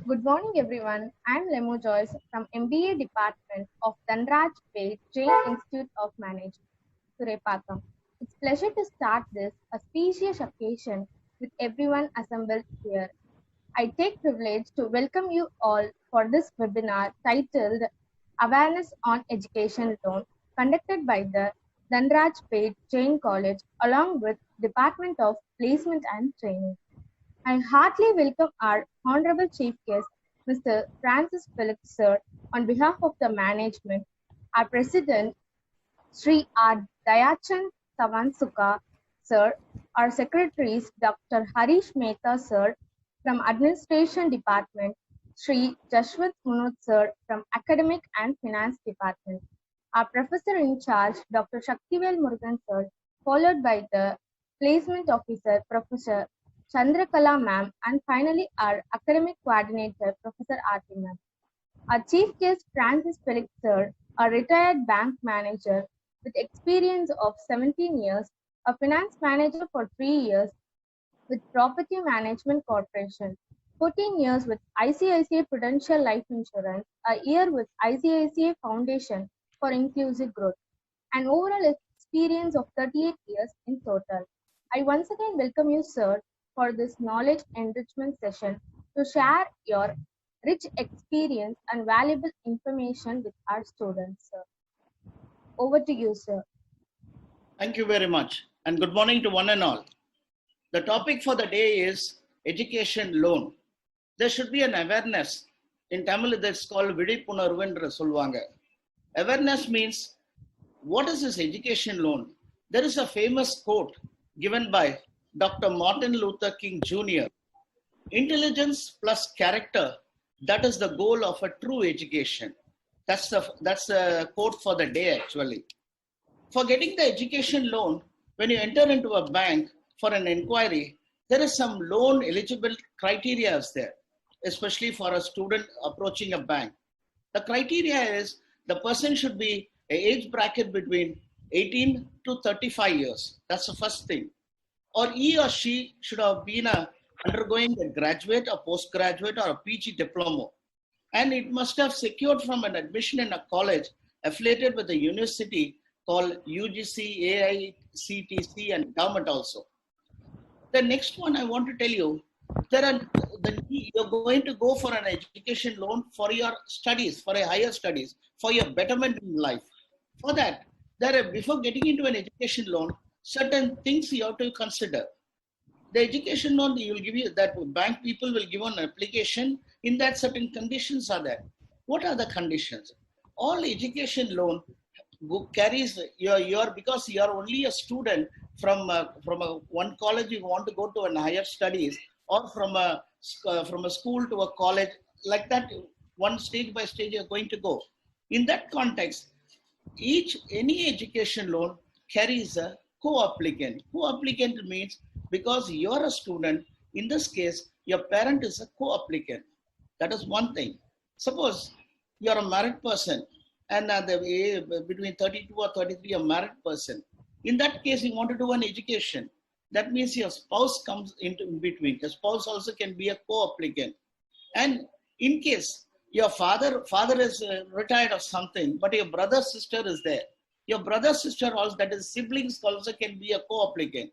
Good morning, everyone. I'm Lemo Joyce from MBA Department of Dhanraj Peth Jain Institute of Management, Surepakam. It's pleasure to start this auspicious occasion with everyone assembled here. I take privilege to welcome you all for this webinar titled Awareness on Education Loan, conducted by the Dhanraj Peth Jain College along with Department of Placement and Training. I heartily welcome our Honorable Chief Guest, Mr. Francis Phillips, Sir, on behalf of the management, our President, Sri R. Dayachan Savansuka, Sir, our Secretaries, Dr. Harish Mehta, Sir, from Administration Department, Sri Jashwant Munot, Sir, from Academic and Finance Department, our Professor in charge, Dr. Shaktivel Murugan, Sir, followed by the Placement Officer, Professor Chandrakala Ma'am, and finally our Academic Coordinator, Professor Aarti Ma'am. Our chief guest, Francis Felix Sir, a retired bank manager with experience of 17 years, a finance manager for 3 years with Property Management Corporation, 14 years with ICICI Prudential Life Insurance, a year with ICICI Foundation for Inclusive Growth, and overall experience of 38 years in total. I once again welcome you, sir, for this knowledge enrichment session to share your rich experience and valuable information with our students, sir. Over to you, sir. Thank you very much, and good morning to one and all. The topic for the day is education loan. There should be an awareness. In Tamil, it's called Vidipunarvu என்று சொல்வாங்க. Awareness means, what is this education loan? There is a famous quote given by Dr. Martin Luther King Jr. Intelligence plus character, that is the goal of a true education. That's the quote for the day actually. For getting the education loan, when you enter into a bank for an inquiry, there is some loan eligible criteria there, especially for a student approaching a bank. The criteria is the person should be an age bracket between 18 to 35 years. That's the first thing. Or he or she should have been undergoing a graduate, a postgraduate, or a PG diploma. And it must have secured from an admission in a college affiliated with a university called UGC, AICTC, and government also. The next one I want to tell you, you're going to go for an education loan for your studies, for a higher studies, for your betterment in life. For that, before getting into an education loan, certain things you have to consider. The education loan, that bank people will give an application. In that, certain conditions are there. What are the conditions? All education loan carries because you are only a student from one college, you want to go to a higher studies, or from a school to a college, like that, one stage by stage you're going to go. In that context, any education loan carries a co-applicant. Co-applicant means, because you're a student, in this case your parent is a co-applicant. That is one thing. Suppose you're a married person and between 32 or 33 a married person. In that case, you want to do an education. That means your spouse comes into in between. The spouse also can be a co-applicant. And in case your father is retired or something, but your brother, sister is there. Your brother, sister also, that is siblings, also can be a co-applicant.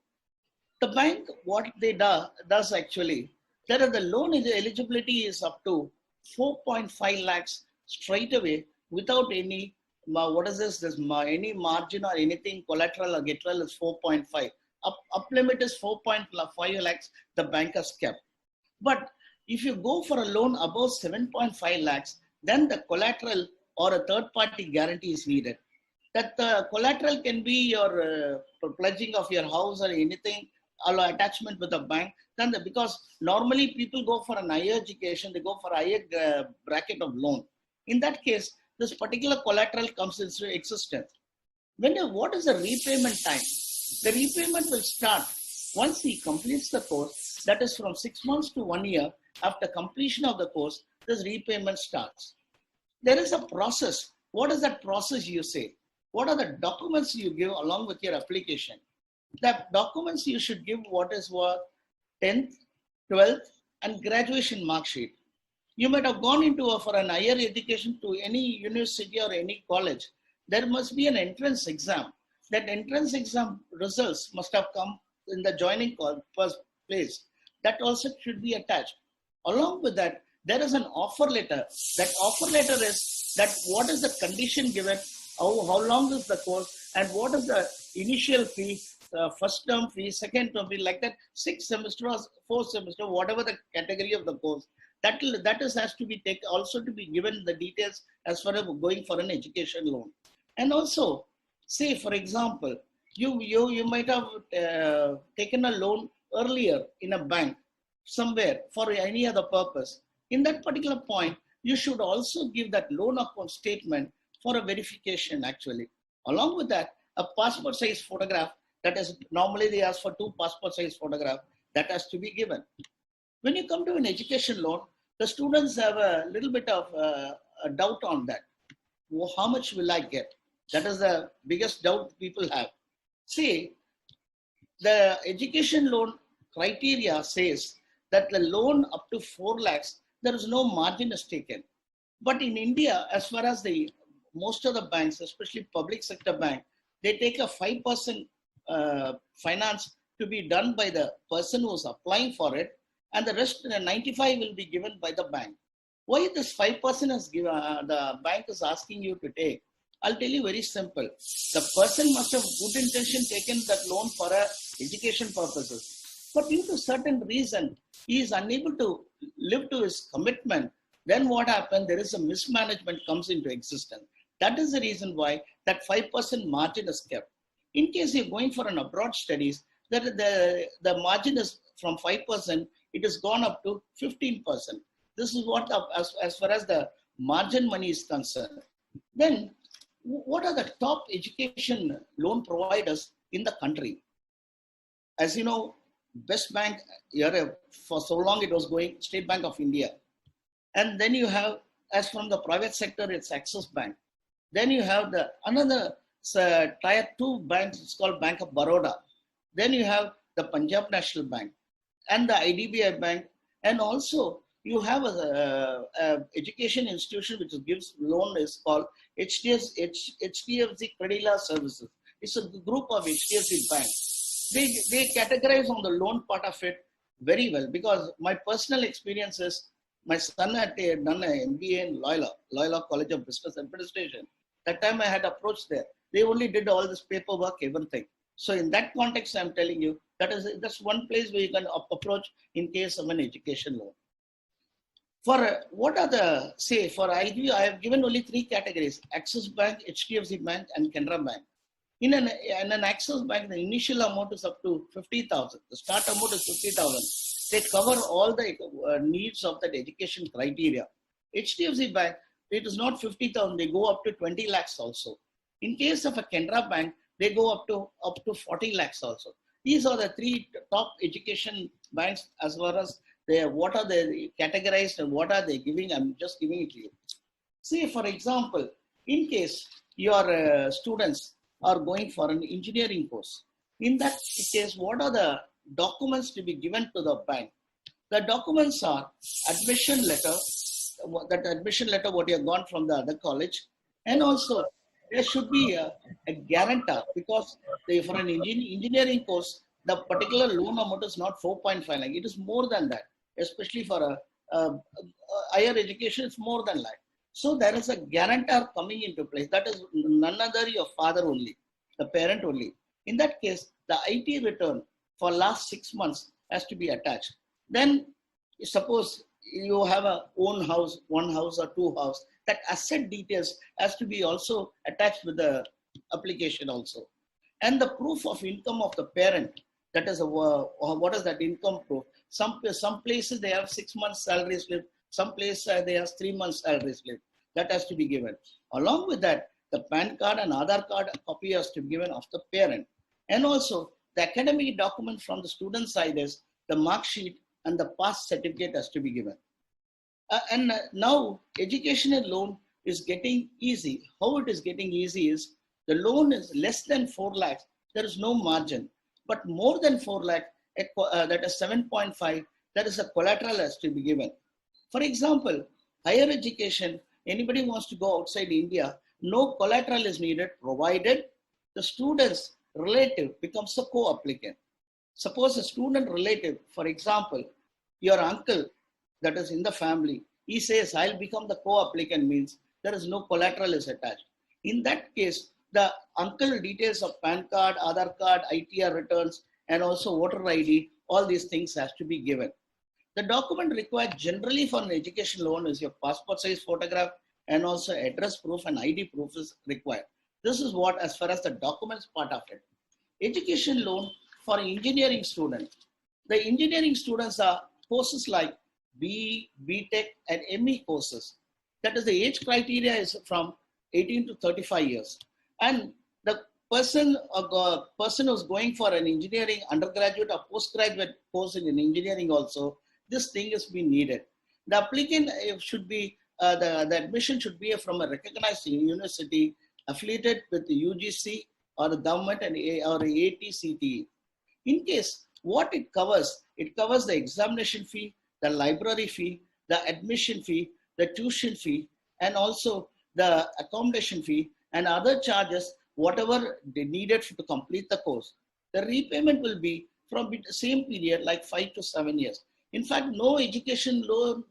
The bank, what they does actually, the loan eligibility is up to 4.5 lakhs straight away without any, any margin or anything, collateral or getral is 4.5. Up limit is 4.5 lakhs the bank has kept. But if you go for a loan above 7.5 lakhs, then the collateral or a third party guarantee is needed. That the collateral can be your pledging of your house or anything, or attachment with the bank. Because normally people go for an higher education, they go for a higher bracket of loan. In that case, this particular collateral comes into existence. What is the repayment time? The repayment will start once he completes the course, that is from 6 months to 1 year. After completion of the course, this repayment starts. There is a process. What is that process you say? What are the documents you give along with your application? The documents you should give what 10th, 12th, and graduation mark sheet. You might have gone into for an higher education to any university or any college. There must be an entrance exam. That entrance exam results must have come in the joining first place. That also should be attached. Along with that, there is an offer letter. That offer letter is that what is the condition given, how long is the course, and what is the initial fee, first term fee, second term fee, like that, 6 semester or 4 semester, whatever the category of the course. That is has to be taken, also to be given the details as far as going for an education loan. And also, say for example, you might have taken a loan earlier in a bank somewhere for any other purpose. In that particular point, you should also give that loan account statement for a verification actually. Along with that, a passport size photograph, that is normally they ask for 2 passport size photograph, that has to be given. When you come to an education loan, the students have a little bit of a doubt on that. How much will I get? That is the biggest doubt people have. See, the education loan criteria says that the loan up to 4 lakhs, there is no margin is taken. But in India, as far as most of the banks, especially public sector bank, they take a 5% finance to be done by the person who is applying for it, and the rest, 95 will be given by the bank. Why this 5% is given, the bank is asking you to take? I'll tell you very simple. The person must have good intention taken that loan for education purposes. But due to certain reason, he is unable to live to his commitment. Then what happens? There is a mismanagement comes into existence. That is the reason why that 5% margin is kept. In case you're going for an abroad studies, the margin is from 5%, it has gone up to 15%. This is what, as far as the margin money is concerned. Then, what are the top education loan providers in the country? As you know, Best Bank, for so long it was going, State Bank of India. And then you have, as from the private sector, it's Axis Bank. Then you have another tier 2 bank, it's called Bank of Baroda. Then you have the Punjab National Bank and the IDBI Bank. And also you have a education institution which gives loan is called HDFC Credila Services. It's a group of HDFC banks. They categorize on the loan part of it very well, because my personal experience is my son had done an MBA in Loyola College of Business Administration. That time I had approached there. They only did all this paperwork, everything. So in that context, I'm telling you, that's one place where you can approach in case of an education loan. For what are the, say, for I have given only 3 categories: Axis Bank, HDFC Bank, and Canara Bank. In an Axis Bank, the initial amount is up to 50,000. The start amount is 50,000. They cover all the needs of that education criteria. HDFC Bank, it is not 50,000. They go up to 20 lakhs also. In case of a Canara Bank, they go up to 40 lakhs also. These are the 3 top education banks as far as what are they categorized and what are they giving. I'm just giving it to you. Say, for example, in case your students are going for an engineering course, in that case, what are the documents to be given to the bank? The documents are admission letter, that admission letter what you have gone from the other college, and also there should be a guarantor, because for an engineering course, the particular loan amount is not 4.5 lakh, it is more than that, especially for a higher education, it's more than that. So there is a guarantor coming into place. That is none other your father only, the parent only. In that case, the IT return for last 6 months has to be attached. Then suppose you have a own house, 1 house or 2 house, that asset details has to be also attached with the application also. And the proof of income of the parent, that is what is that income proof? Some places they have 6 months salary slip, some places they have 3 months salary slip. That has to be given. Along with that, the PAN card and Aadhaar card copy has to be given of the parent. And also the academic document from the student side is the mark sheet and the pass certificate has to be given. Now educational loan is getting easy. How it is getting easy is the loan is less than 4 lakhs. There is no margin, but more than 4 lakh, that is 7.5, that is a collateral has to be given. For example, higher education, anybody wants to go outside India, no collateral is needed provided the student's relative becomes a co-applicant. Suppose a student relative, for example, your uncle that is in the family, he says, I'll become the co-applicant, means there is no collateral is attached. In that case, the uncle details of PAN card, Aadhaar card, ITR returns, and also voter ID, all these things has to be given. The document required generally for an education loan is your passport size photograph and also address proof and ID proof is required. This is what as far as the documents part of it. Education loan for engineering students. The engineering students are courses like BE, BTech and ME courses. That is the age criteria is from 18 to 35 years. And the person who's going for an engineering undergraduate or postgraduate course in engineering also, this thing is being needed. The applicant should be, the admission should be from a recognized university affiliated with the UGC or the government and or ATCTE. In case what it covers the examination fee, the library fee, the admission fee, the tuition fee, and also the accommodation fee and other charges, whatever they needed to complete the course. The repayment will be from the same period, like 5 to 7 years. In fact, no education loan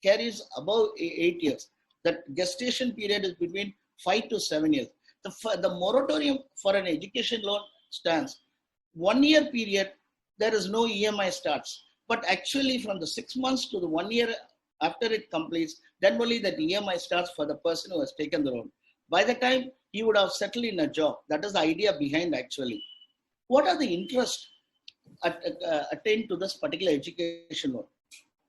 carries above 8 years. The gestation period is between 5 to 7 years. The moratorium for an education loan stands 1 year period, there is no EMI starts. But actually from the 6 months to the 1 year after it completes, then only the EMI starts for the person who has taken the loan. By the time he would have settled in a job, that is the idea behind actually. What are the interests attained to this particular education loan?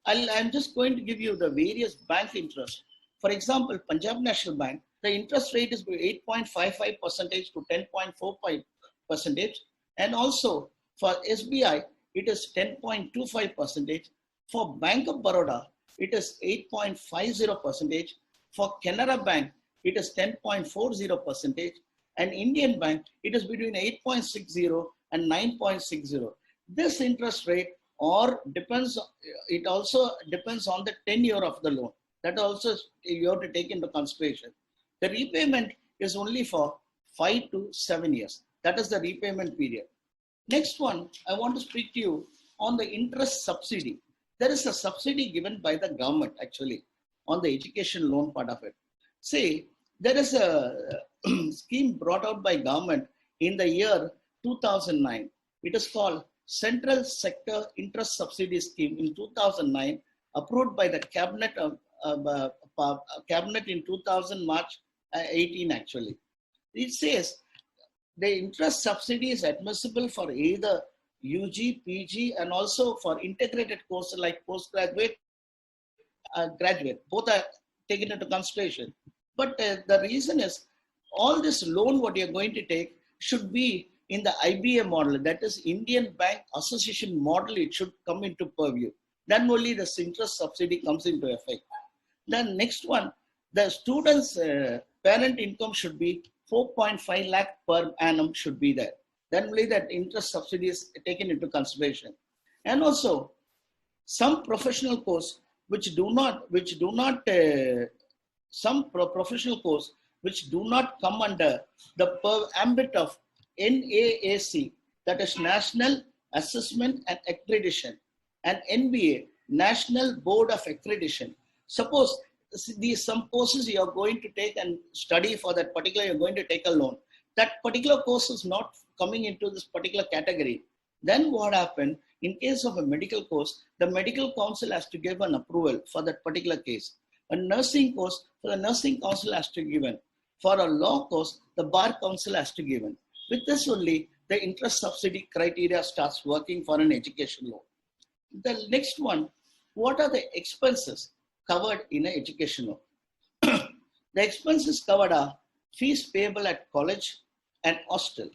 I'm just going to give you the various bank interests. For example, Punjab National Bank, the interest rate is 8.55% to 10.45%. And also for SBI, it is 10.25%. For Bank of Baroda, it is 8.50%. For Canara Bank, it is 10.40%. And Indian Bank, it is between 8.60 and 9.60. This interest rate it also depends on the tenure of the loan. That also you have to take into consideration. The repayment is only for 5 to 7 years. That is the repayment period. Next one, I want to speak to you on the interest subsidy. There is a subsidy given by the government actually on the education loan part of it. Say, there is a scheme brought out by government in the year 2009. It is called Central Sector Interest Subsidy Scheme in 2009, approved by the Cabinet Cabinet in 2000 March 18 actually. It says the interest subsidy is admissible for either UG, PG, and also for integrated courses like postgraduate, graduate. Both are taken into consideration. But the reason is all this loan what you're going to take should be in the IBA model, that is Indian Bank Association model, it should come into purview. Then only the interest subsidy comes into effect. Then next one, the student's parent income should be 4.5 lakh per annum should be there. Then only that interest subsidy is taken into consideration. And also some professional course professional course which do not come under the ambit of NAAC, that is National Assessment and Accreditation, and NBA, National Board of Accreditation. Suppose some courses you are going to take and study for that particular, you're going to take a loan. That particular course is not coming into this particular category. Then what happened, in case of a medical course, the medical council has to give an approval for that particular case. A nursing course, for the nursing council has to give in. For a law course, the bar council has to give in. With this only, the interest subsidy criteria starts working for an education loan. The next one, what are the expenses covered in an education loan? The expenses covered are fees payable at college and hostel,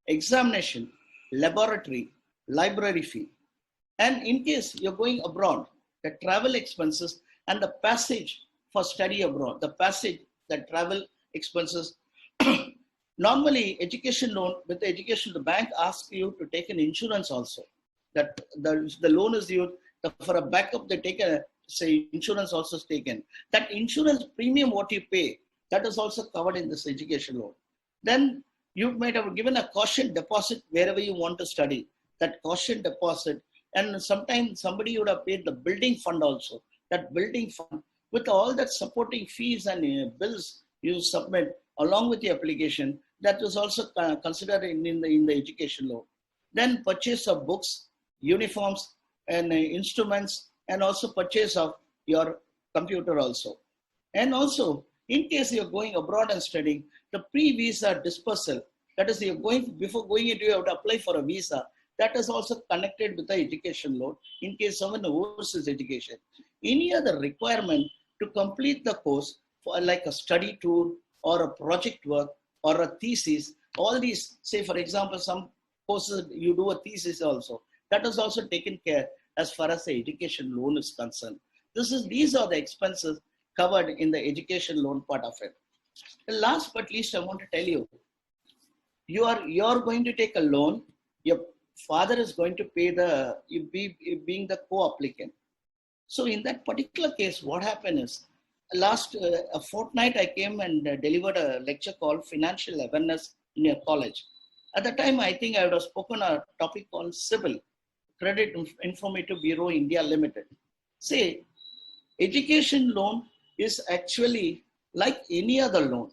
examination, laboratory, library fee. And in case you're going abroad, the travel expenses and the passage for study abroad, the travel expenses. Normally, education loan, with the education, the bank asks you to take an insurance also. That the loan is used for a backup, they take a say insurance also is taken. That insurance premium what you pay, that is also covered in this education loan. Then you might have given a caution deposit wherever you want to study. That caution deposit, and sometimes somebody would have paid the building fund also. That building fund with all that supporting fees and bills you submit along with the application, that is also considered in the education loan. Then purchase of books, uniforms, and instruments, and also purchase of your computer also. And also, in case you're going abroad and studying, the pre-visa dispersal, that is, you're going before going into, you have to apply for a visa. That is also connected with the education loan in case someone overseas education. Any other requirement to complete the course for like a study tour or a project work or a thesis, all these, say for example, some courses you do a thesis also, that is also taken care as far as the education loan is concerned. These are the expenses covered in the education loan part of it. The last but least, I want to tell you, you're going to take a loan, your father is going to pay being the co-applicant. So in that particular case, what happened is, last a fortnight I came and delivered a lecture called Financial Awareness in a college. At the time, I think I would have spoken a topic called CIBIL, Credit Informative Bureau India Limited. Say, education loan is actually like any other loan,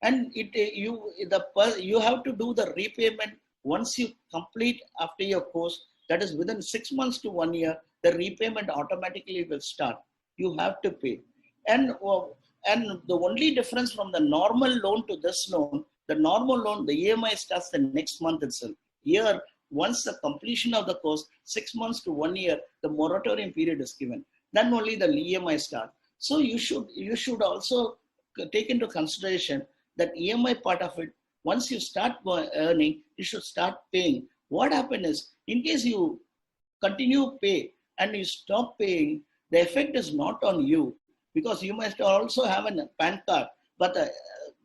and you have to do the repayment once you complete after your course. That is within 6 months to 1 year, the repayment automatically will start. You have to pay, and the only difference from the normal loan to this loan, the normal loan, the EMI starts the next month itself. Here, once the completion of the course, 6 months to 1 year, the moratorium period is given. Then only the EMI starts. So you should also take into consideration that EMI part of it. Once you start earning, you should start paying. What happens is, in case you continue pay and you stop paying, the effect is not on you, because you must also have a PAN card, but the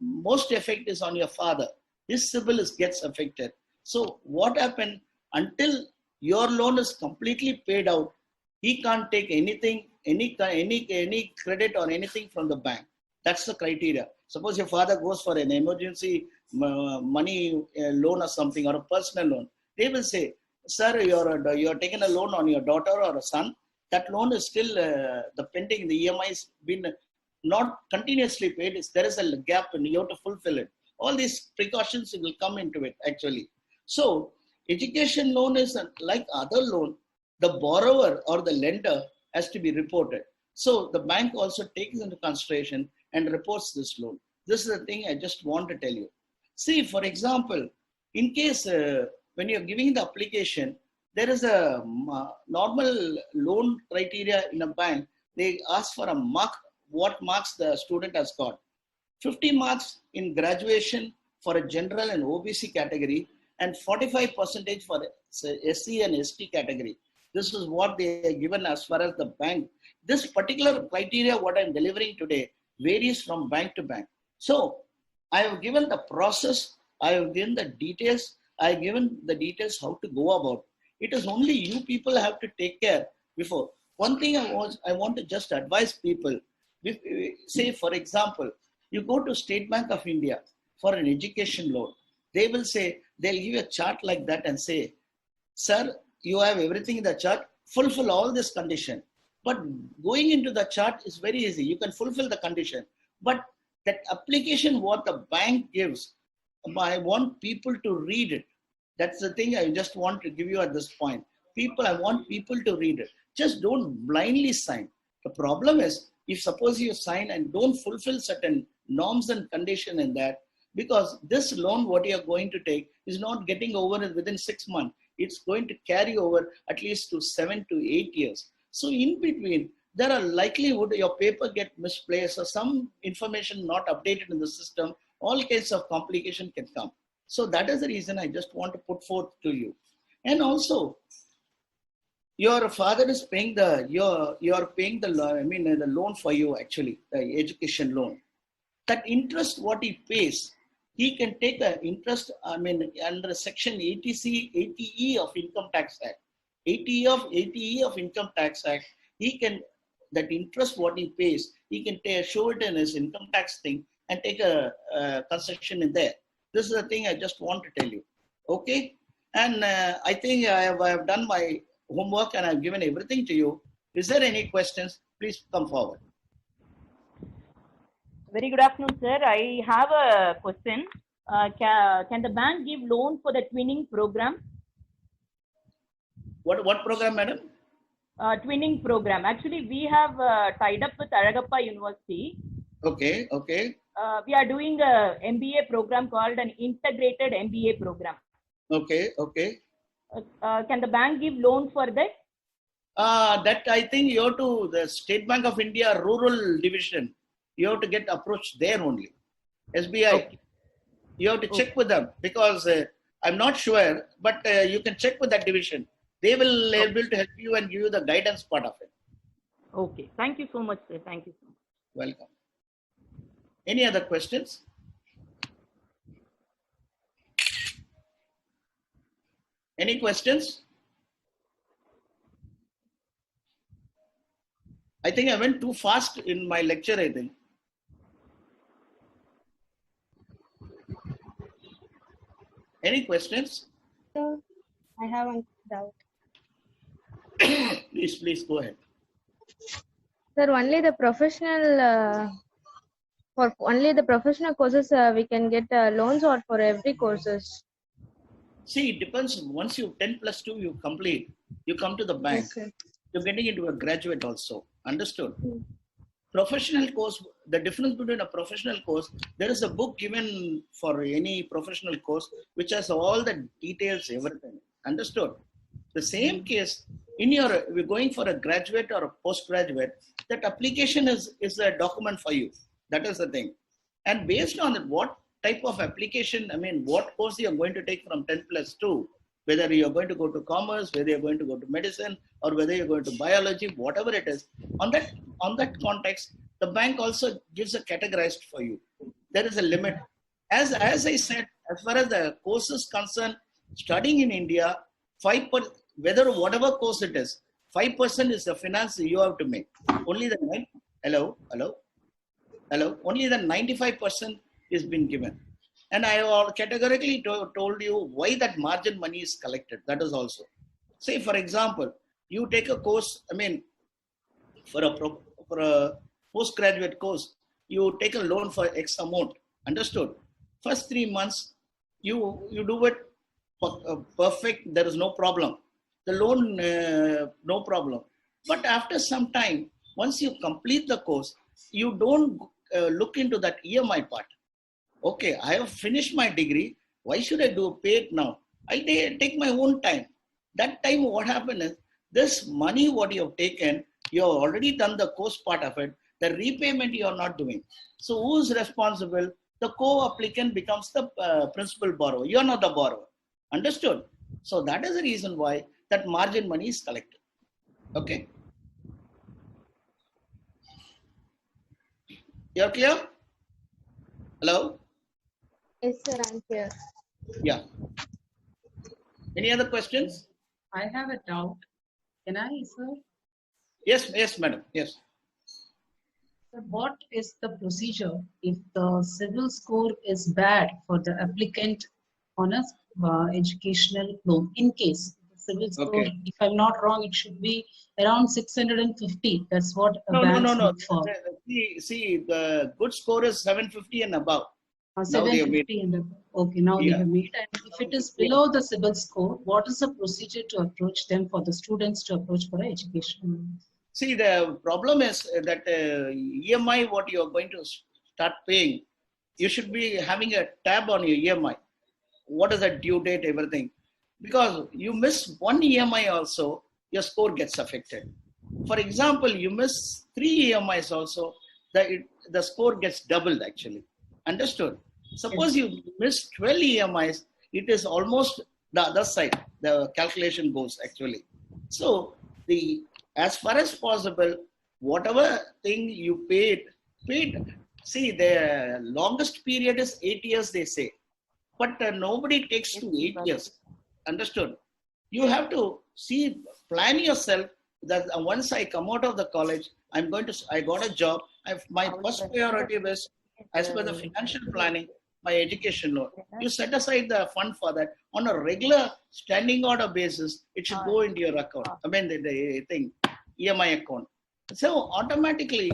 most effect is on your father. His CIBIL gets affected. So what happened, until your loan is completely paid out, he can't take anything, any credit or anything from the bank. That's the criteria. Suppose your father goes for an emergency money loan or something, or a personal loan. They will say, sir, you're taking a loan on your daughter or a son. That loan is still the pending, the EMI has been not continuously paid. There is a gap and you have to fulfill it. All these precautions will come into it actually. So education loan is like other loan. The borrower or the lender has to be reported. So the bank also takes into consideration and reports this loan. This is the thing I just want to tell you. See, for example, in case when you're giving the application, there is a normal loan criteria in a bank. They ask for a mark, what marks the student has got. 50 marks in graduation for a general and OBC category, and 45% for SC and ST category. This is what they are given as far as the bank. This particular criteria, what I'm delivering today, varies from bank to bank. So I have given the process, I have given the details, I have given the details how to go about. It is only you people have to take care before. One thing I want to just advise people, say for example, you go to State Bank of India for an education loan. They will say, they'll give you a chart like that and say, sir, you have everything in the chart, fulfill all this condition. But going into the chart is very easy. You can fulfill the condition. But that application, what the bank gives, I want people to read it. That's the thing I just want to give you at this point. I want people to read it. Just don't blindly sign. The problem is, if suppose you sign and don't fulfill certain norms and condition in that, because this loan, what you are going to take, is not getting over within 6 months. It's going to carry over at least to 7 to 8 years. So in between, there are likelihood your paper get misplaced or some information not updated in the system. All kinds of complication can come. So that is the reason I just want to put forth to you. And also, your father is paying the loan for you actually, the education loan. That interest what he pays, he can take the interest, under section 80E of Income Tax Act. 80E of Income Tax Act, he can that interest what he pays, he can show it in his income tax thing and take a concession in there. This is the thing I just want to tell you. Okay? And I think I have done my homework and I've given everything to you. Is there any questions? Please come forward. Very good afternoon, sir. I have a question. Can the bank give loan for the twinning program? What program, madam? Twinning program. Actually, we have tied up with Aragappa University. Okay, okay. We are doing a MBA program called an integrated MBA program. Okay, okay. Can the bank give loan for that? That I think you have to, the State Bank of India Rural Division, you have to get approached there only. SBI. Okay. You have to check with them because I'm not sure, but you can check with that division. They will be able to help you and give you the guidance part of it. Okay. Thank you so much, sir. Thank you so much. Welcome. Any other questions? Any questions? I think I went too fast in my lecture, I think. Any questions? Sir, I have a doubt. Please go ahead. Sir, only the professional for only the professional courses we can get loans, or for every courses? See, it depends. Once you 10+2 you complete, you come to the bank. Okay. You're getting into a graduate also. Understood? Professional course, the difference between a professional course, there is a book given for any professional course which has all the details, everything. Understood? The same case, we're going for a graduate or a postgraduate, that application is a document for you. That is the thing. And based on what type of application, what course you're going to take from 10+2, whether you're going to go to commerce, whether you're going to go to medicine, or whether you're going to biology, whatever it is, on that context, the bank also gives a categorized for you. There is a limit. As I said, as far as the course is concerned, studying in India, whatever course it is, 5% is the finance you have to make. Only the only the 95% is been given. And I categorically told you why that margin money is collected. That is also. Say, for example, you take a course, for a postgraduate course, you take a loan for X amount. Understood? First 3 months, you do it perfect. There is no problem. The loan, no problem. But after some time, once you complete the course, you don't look into that EMI part. Okay, I have finished my degree. Why should I pay it now? I take my own time. That time, what happened is, this money what you have taken, you have already done the course part of it. The repayment you are not doing. So who is responsible? The co-applicant becomes the principal borrower. You are not the borrower. Understood? So that is the reason why that margin money is collected. Okay? You're clear? Hello? Yes, sir, I'm here. Yeah. Any other questions? I have a doubt. Can I, sir? Yes, madam. Yes. So what is the procedure if the civil score is bad for the applicant on a educational loan? In case the civil score, if I'm not wrong, it should be around 650. That's what a bank looks for. See, the good score is 750 and above. 750 and above. Okay, now they have made. And if it is below the civil score, what is the procedure to approach them for the students to approach for education? See, the problem is that EMI, what you are going to start paying, you should be having a tab on your EMI. What is the due date, everything. Because you miss one EMI also, your score gets affected. For example, you miss 3 EMIs also, the score gets doubled actually. Understood? Suppose you miss 12 EMIs, it is almost the other side, the calculation goes actually. So, as far as possible, whatever thing you paid. See, the longest period is 8 years, they say. But nobody takes to 8 years. Understood? You have to plan yourself that once I come out of the college, I got a job. My first priority was, as per the financial planning, my education loan. You set aside the fund for that on a regular standing order basis. It should go into your account. I mean, the thing, EMI account. So automatically,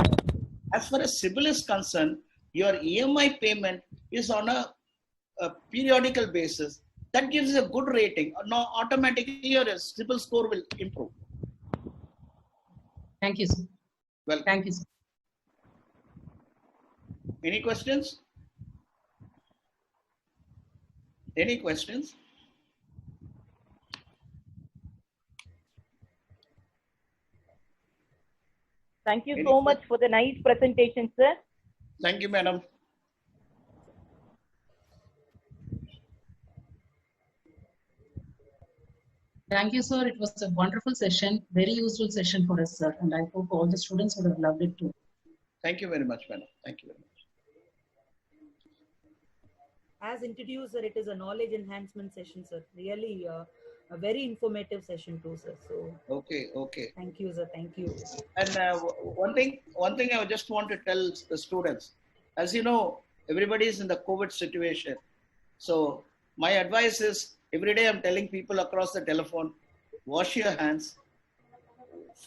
as far as CIBIL is concerned, your EMI payment is on a periodical basis. That gives a good rating. Now, automatically, your CIBIL score will improve. Thank you, sir. Well, Thank you, sir. any questions? Any questions? Thank you so much for the nice presentation, sir. Thank you, madam. Thank you, sir. It was a wonderful session, very useful session for us, sir. And I hope all the students would have loved it too. Thank you very much, madam. Thank you very much. As introduced, sir, it is a knowledge enhancement session, sir. Really a very informative session too, sir. So Okay. thank you, sir. Thank you. And one thing I just want to tell the students, as you know, everybody is in the COVID situation. So my advice is, every day I'm telling people across the telephone, wash your hands,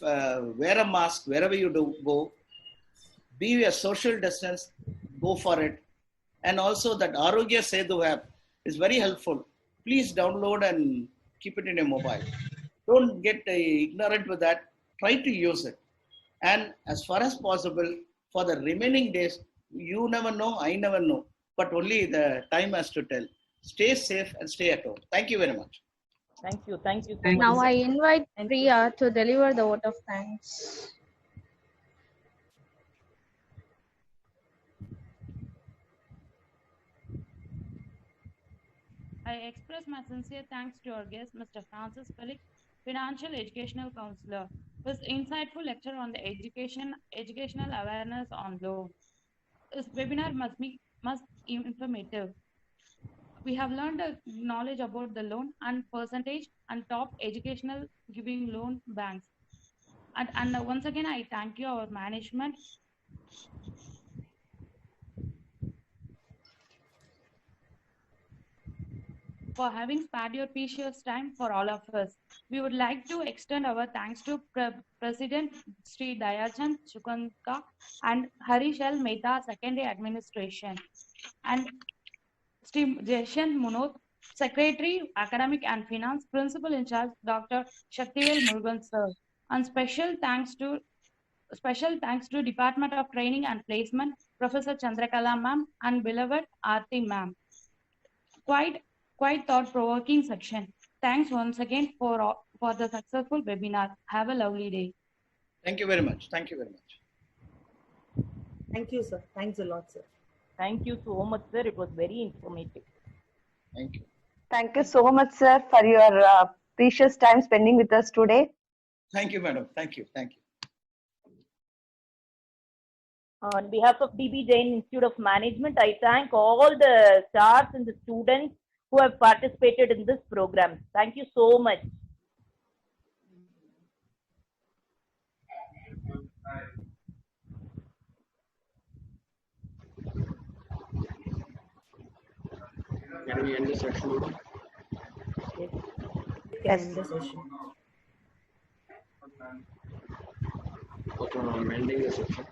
wear a mask wherever you go, be a social distance, go for it. And also that Arogya Setu app is very helpful. Please download and keep it in your mobile. Don't get ignorant with that. Try to use it. And as far as possible, for the remaining days, you never know, I never know, but only the time has to tell. Stay safe and stay at home. Thank you very much. Thank you. Thank you so Thank much. Now I invite Priya to deliver the vote of thanks. I express my sincere thanks to our guest, Mr. Francis Felix, Financial Educational Counselor, for his insightful lecture on the educational awareness on loan. This webinar must be informative. We have learned knowledge about the loan and percentage and top educational giving loan banks. And once again, I thank you, our management. For having spared your precious time for all of us. We would like to extend our thanks to President Sri Dayachand Chukanka and Harish L. Mehta, Secondary Administration, and Sri Jeshan Munot, Secretary, Academic and Finance, Principal in charge, Dr. Shaktivel Murugan Sir, and special thanks to Department of Training and Placement, Professor Chandrakala Ma'am and beloved Aarti Ma'am. Quite thought-provoking section. Thanks once again for the successful webinar. Have a lovely day. Thank you very much. Thank you very much. Thank you, sir. Thanks a lot, sir. Thank you so much, sir. It was very informative. Thank you. Thank you so much, sir, for your precious time spending with us today. Thank you, madam. Thank you. Thank you. On behalf of DB Jain Institute of Management, I thank all the stars and the students who have participated in this program. Thank you so much. Can we end the session? Yes. End the session. Okay, I'm ending the session.